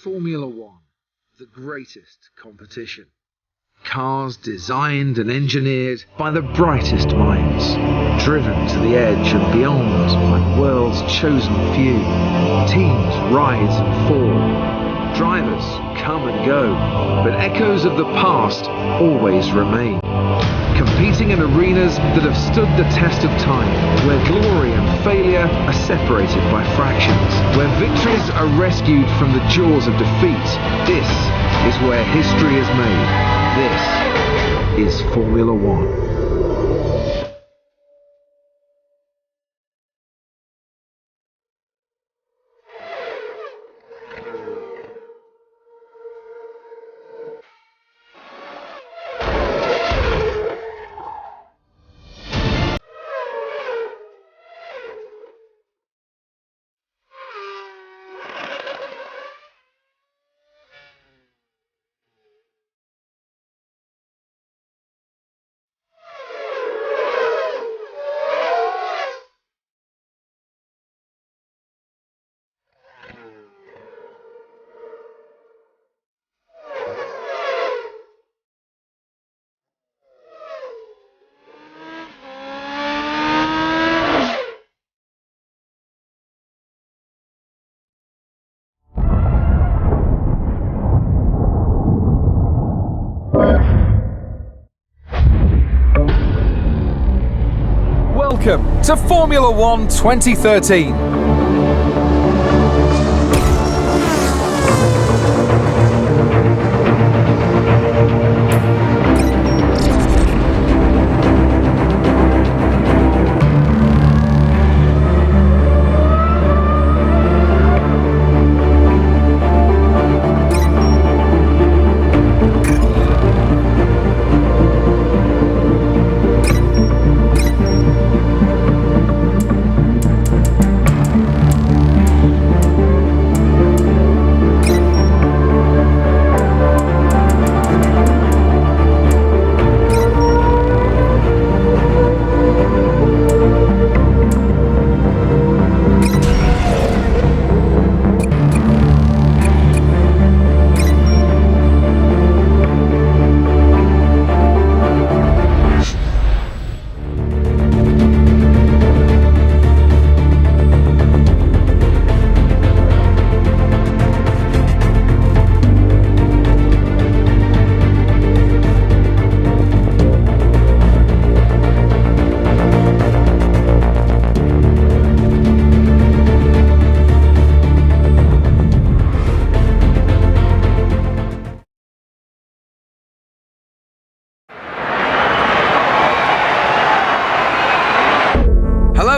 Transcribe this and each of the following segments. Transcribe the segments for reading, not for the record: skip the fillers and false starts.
Formula One, the greatest competition. Cars designed and engineered by the brightest minds, driven to the edge and beyond by the world's chosen few. Teams rise and fall, drivers come and go, but echoes of the past always remain. Competing in arenas that have stood the test of time, where glory and failure are separated by fractions, where victories are rescued from the jaws of defeat. This is where history is made. This is Formula One. Welcome to Formula One 2013.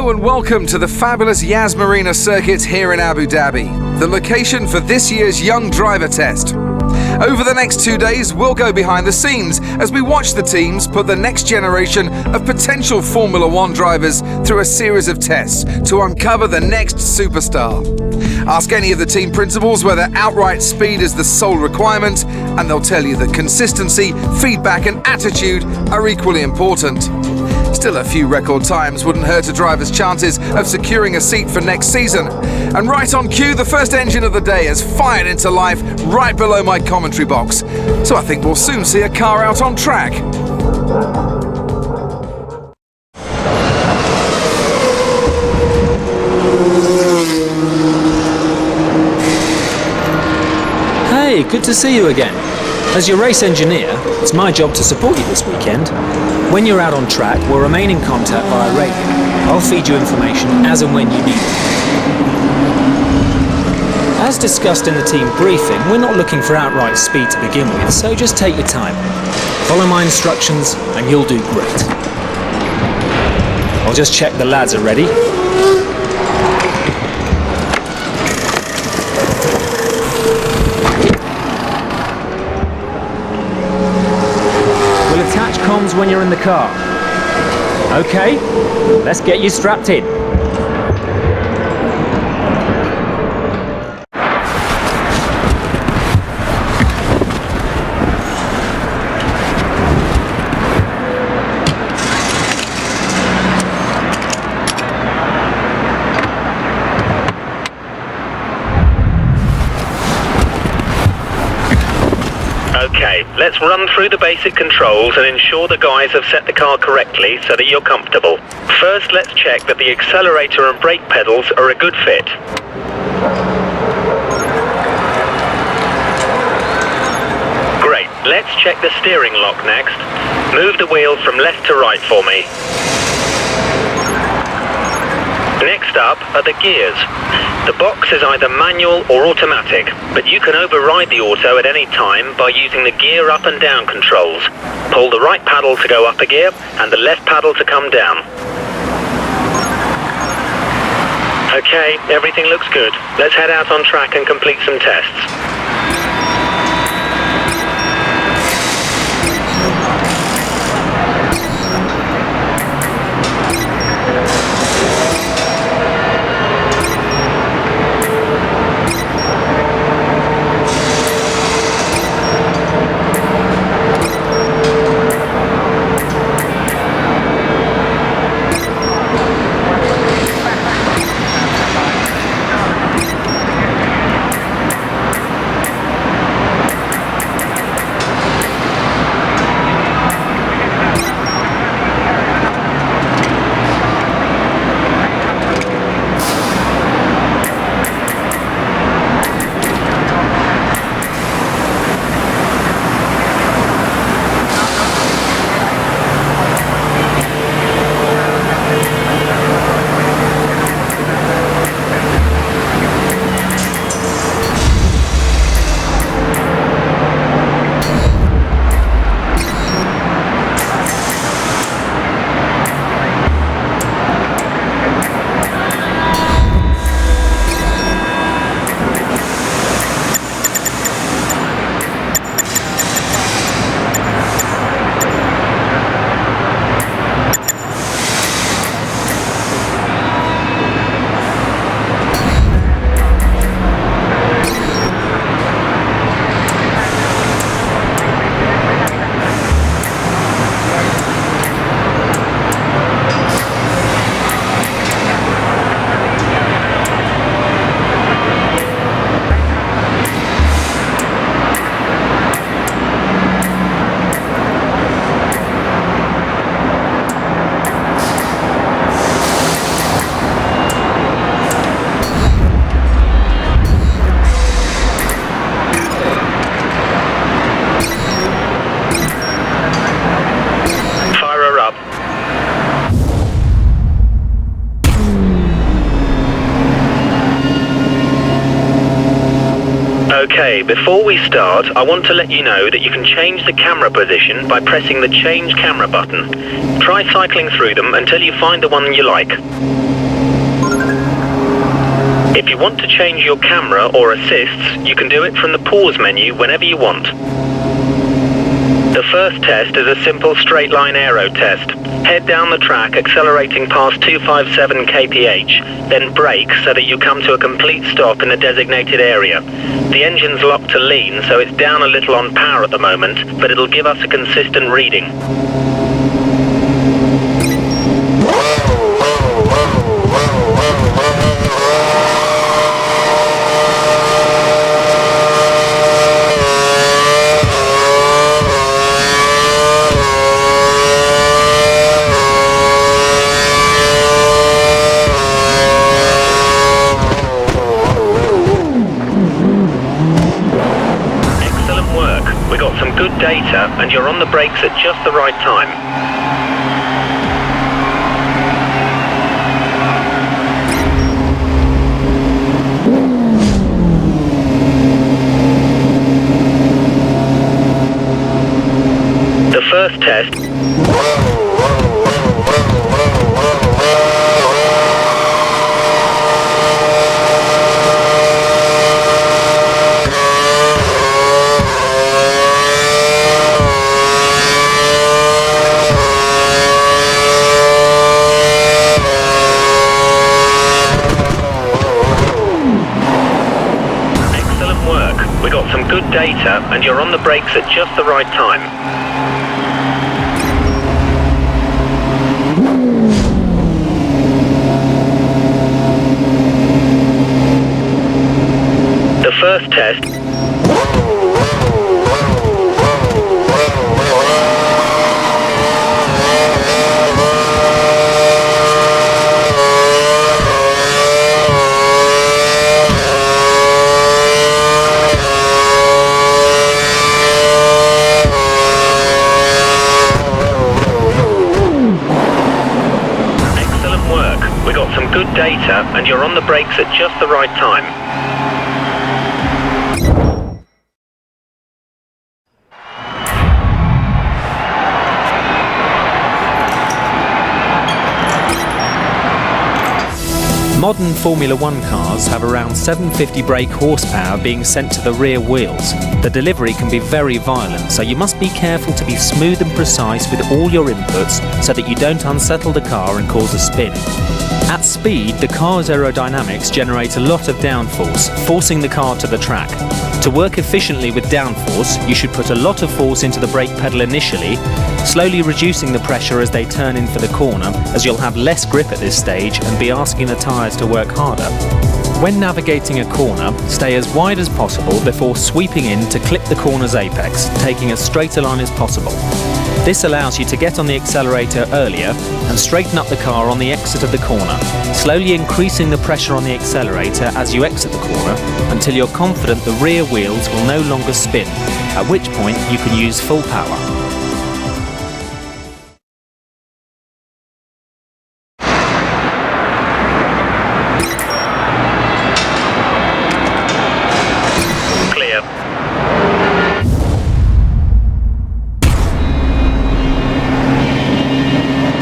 And welcome to the fabulous Yas Marina circuit here in Abu Dhabi, the location for this year's Young Driver Test. Over the next 2 days, we'll go behind the scenes as we watch the teams put the next generation of potential Formula One drivers through a series of tests to uncover the next superstar. Ask any of the team principals whether outright speed is the sole requirement, and they'll tell you that consistency, feedback and attitude are equally important. Still, a few record times wouldn't hurt a driver's chances of securing a seat for next season. And right on cue, the first engine of the day has fired into life right below my commentary box. So I think we'll soon see a car out on track. Hey, good to see you again. As your race engineer, it's my job to support you this weekend. When you're out on track, we'll remain in contact via radio. I'll feed you information as and when you need it. As discussed in the team briefing, we're not looking for outright speed to begin with, so just take your time. Follow my instructions and you'll do great. I'll just check the lads are ready. We'll attach comms when you're in the car. Okay, let's get you strapped in. let's run through the basic controls and ensure the guys have set the car correctly so that you're comfortable. First, let's check that the accelerator and brake pedals are a good fit. Great, let's check the steering lock next. Move the wheel from left to right for me. Next up are the gears. The box is either manual or automatic, but you can override the auto at any time by using the gear up and down controls. Pull the right paddle to go up a gear and the left paddle to come down. Okay, everything looks good. Let's head out on track and complete some tests. Okay, before we start, I want to let you know that you can change the camera position by pressing the Change Camera button. Try cycling through them until you find the one you like. If you want to change your camera or assists, you can do it from the Pause menu whenever you want. The first test is a simple straight line aero test. Head down the track accelerating past 257 kph, then brake so that you come to a complete stop in the designated area. The engine's locked to lean, so it's down a little on power at the moment, but it'll give us a consistent reading. Good data, and you're on the brakes at just the right time. The first test. Good data, and you're on the brakes at just the right time. The first test. data and you're on the brakes at just the right time. Modern Formula One cars have around 750 brake horsepower being sent to the rear wheels. The delivery can be very violent, so you must be careful to be smooth and precise with all your inputs so that you don't unsettle the car and cause a spin. At speed, the car's aerodynamics generate a lot of downforce, forcing the car to the track. To work efficiently with downforce, you should put a lot of force into the brake pedal initially, slowly reducing the pressure as they turn in for the corner, as you'll have less grip at this stage and be asking the tyres to work harder. When navigating a corner, stay as wide as possible before sweeping in to clip the corner's apex, taking as straight a line as possible. This allows you to get on the accelerator earlier and straighten up the car on the exit of the corner, slowly increasing the pressure on the accelerator as you exit the corner until you're confident the rear wheels will no longer spin, at which point you can use full power.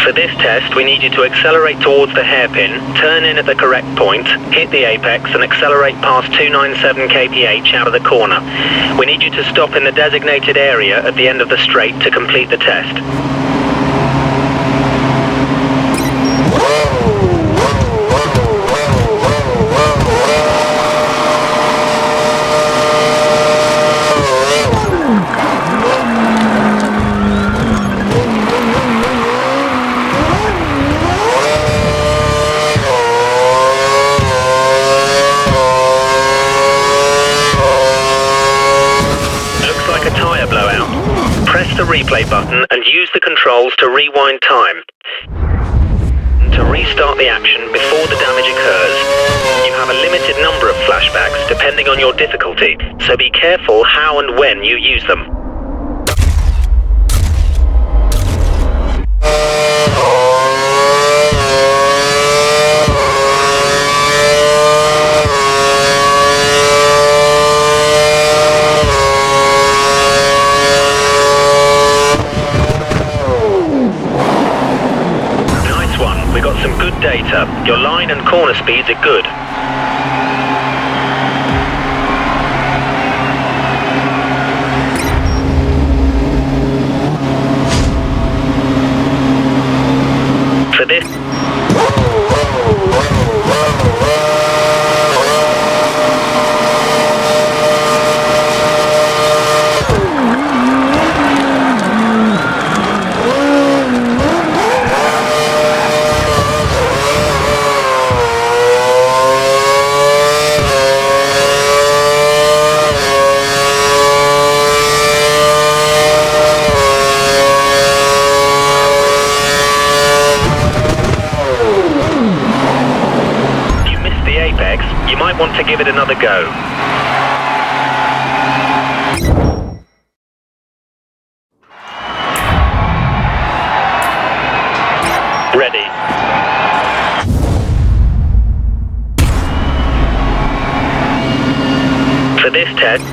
For this test, we need you to accelerate towards the hairpin, turn in at the correct point, hit the apex and accelerate past 297 kph out of the corner. We need you to stop in the designated area at the end of the straight to complete the test. Press the replay button and use the controls to rewind time. To restart the action before the damage occurs. You have a limited number of flashbacks depending on your difficulty, so be careful how and when you use them. We got some good data. Your line and corner speeds are good. For this... You might want to give it another go. Ready. For this test,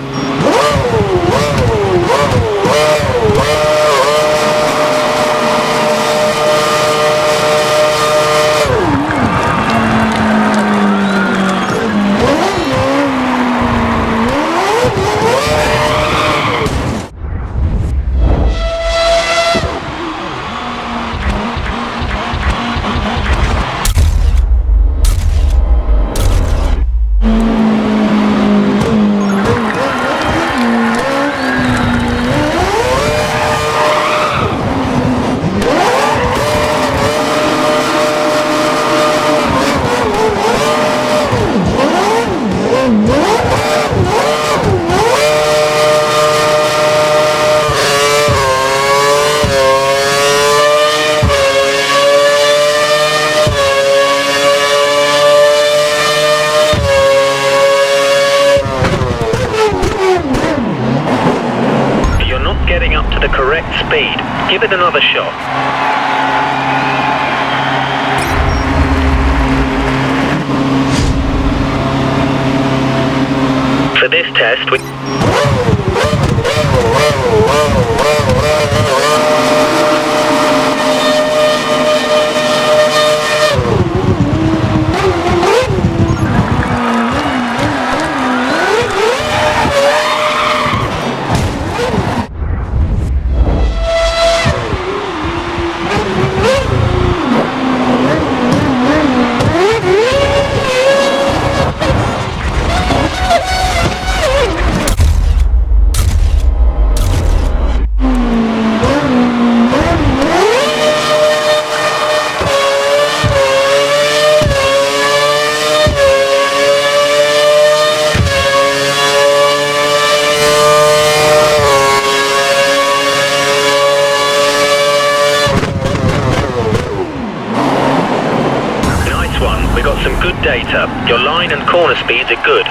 getting up to the correct speed. Give it another shot. test with... We got some good data. Your line and corner speeds are good.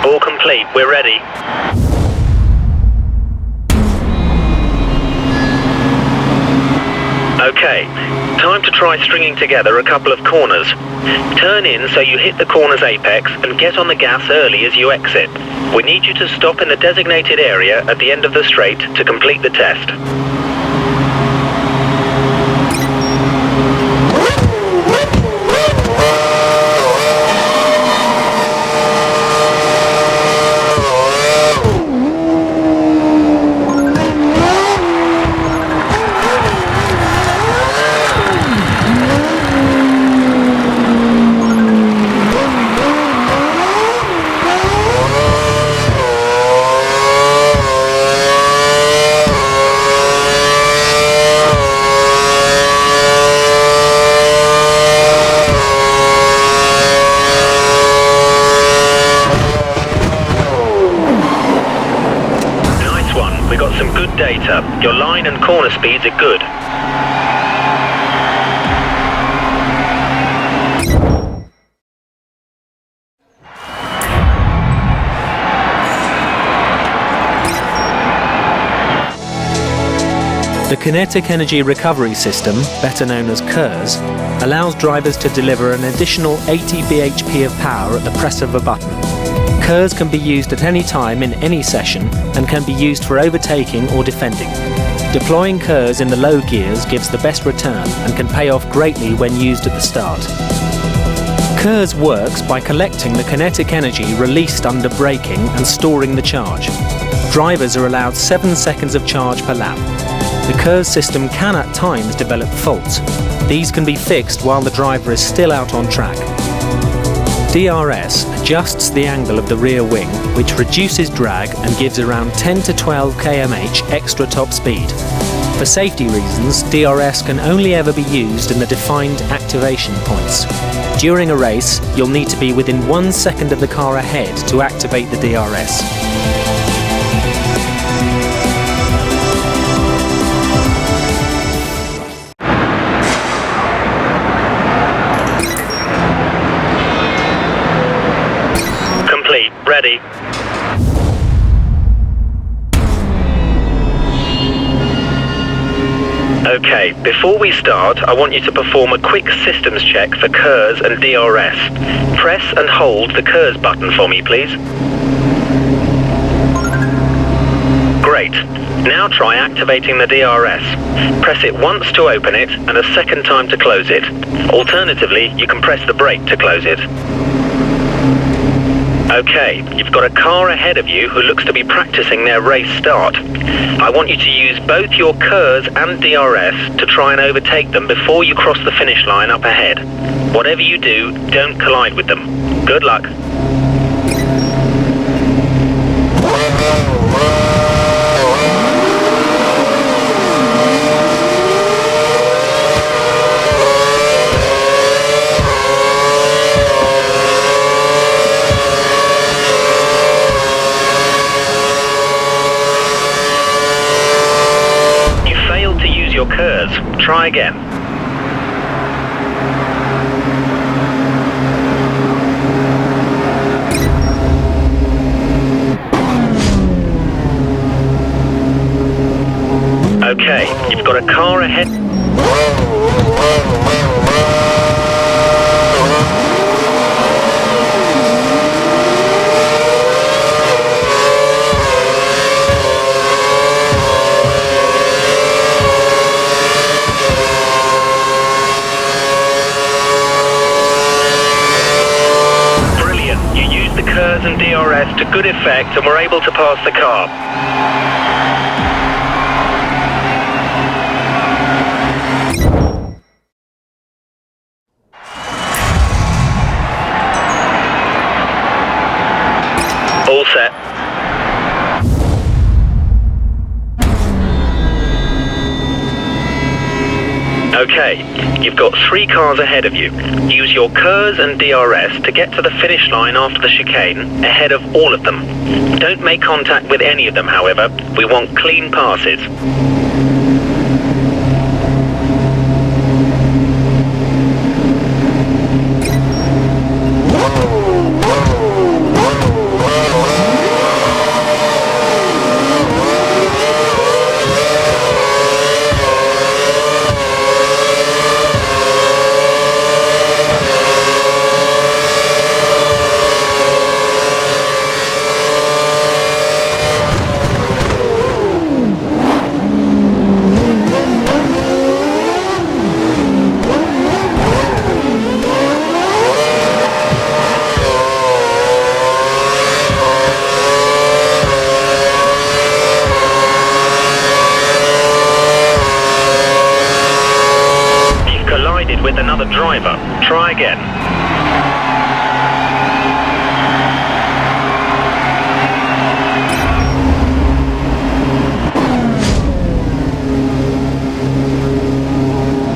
All complete, we're ready. Okay, time to try stringing together a couple of corners. Turn in so you hit the corner's apex and get on the gas early as you exit. We need you to stop in the designated area at the end of the straight to complete the test. We got some good data. Your line and corner speeds are good. The Kinetic Energy Recovery System, better known as KERS, allows drivers to deliver an additional 80 bhp of power at the press of a button. KERS can be used at any time in any session and can be used for overtaking or defending. Deploying KERS in the low gears gives the best return and can pay off greatly when used at the start. KERS works by collecting the kinetic energy released under braking and storing the charge. Drivers are allowed 7 seconds of charge per lap. The KERS system can at times develop faults. These can be fixed while the driver is still out on track. DRS adjusts the angle of the rear wing, which reduces drag and gives around 10 to 12 km/h extra top speed. For safety reasons, DRS can only ever be used in the defined activation points. During a race, you'll need to be within 1 second of the car ahead to activate the DRS. Ready. Okay, before we start, I want you to perform a quick systems check for KERS and DRS. Press and hold the KERS button for me, please. Great. Now try activating the DRS. Press it once to open it and a second time to close it. Alternatively, you can press the brake to close it. Okay, you've got a car ahead of you who looks to be practicing their race start. I want you to use both your KERS and DRS to try and overtake them before you cross the finish line up ahead. Whatever you do, don't collide with them. Good luck. Your KERS. Try again. Okay, you've got a car ahead. DRS to good effect and we're able to pass the car. All set. Okay, you've got 3 cars ahead of you. Use your KERS and DRS to get to the finish line after the chicane, ahead of all of them. Don't make contact with any of them, however. We want clean passes. With another driver. Try again.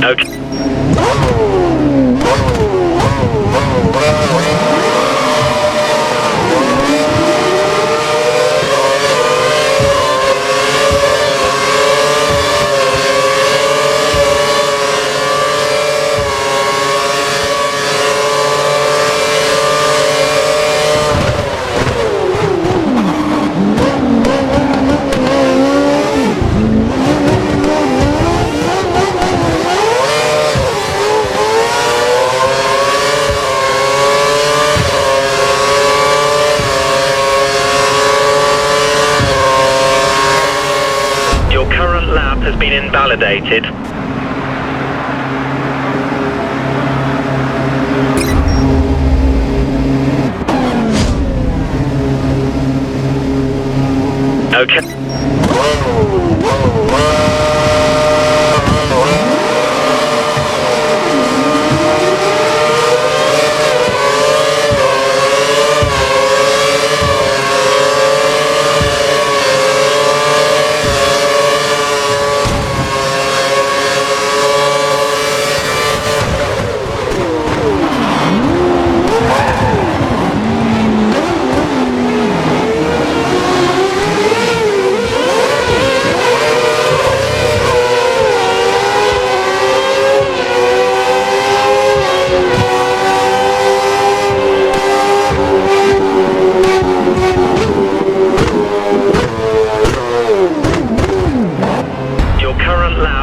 Okay. Has been invalidated. Okay.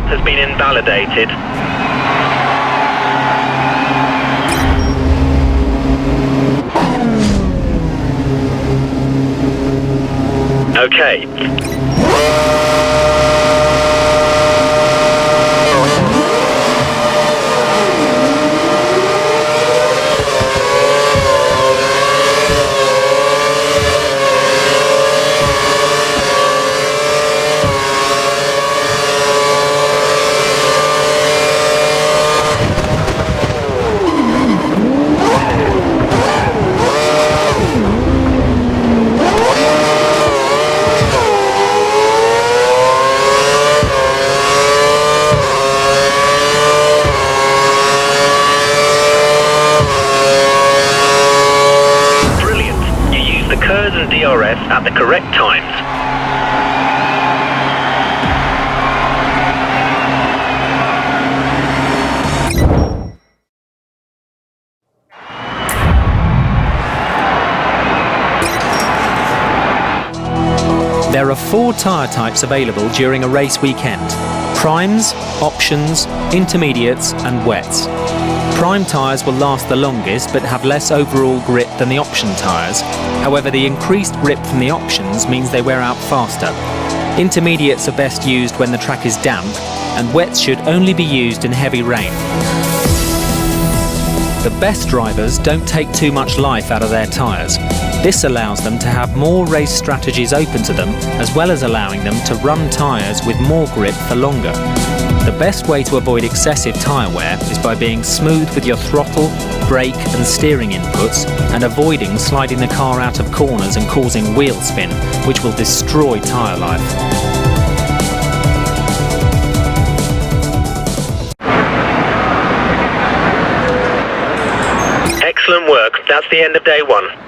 Has been invalidated. Okay. KERS and DRS at the correct times. There are 4 tyre types available during a race weekend: primes, options, intermediates and wets. Prime tyres will last the longest but have less overall grip than the option tyres. However, the increased grip from the options means they wear out faster. Intermediates are best used when the track is damp, and wets should only be used in heavy rain. The best drivers don't take too much life out of their tyres. This allows them to have more race strategies open to them, as well as allowing them to run tyres with more grip for longer. The best way to avoid excessive tyre wear is by being smooth with your throttle, brake and steering inputs, and avoiding sliding the car out of corners and causing wheel spin, which will destroy tyre life. Excellent work. That's the end of day 1.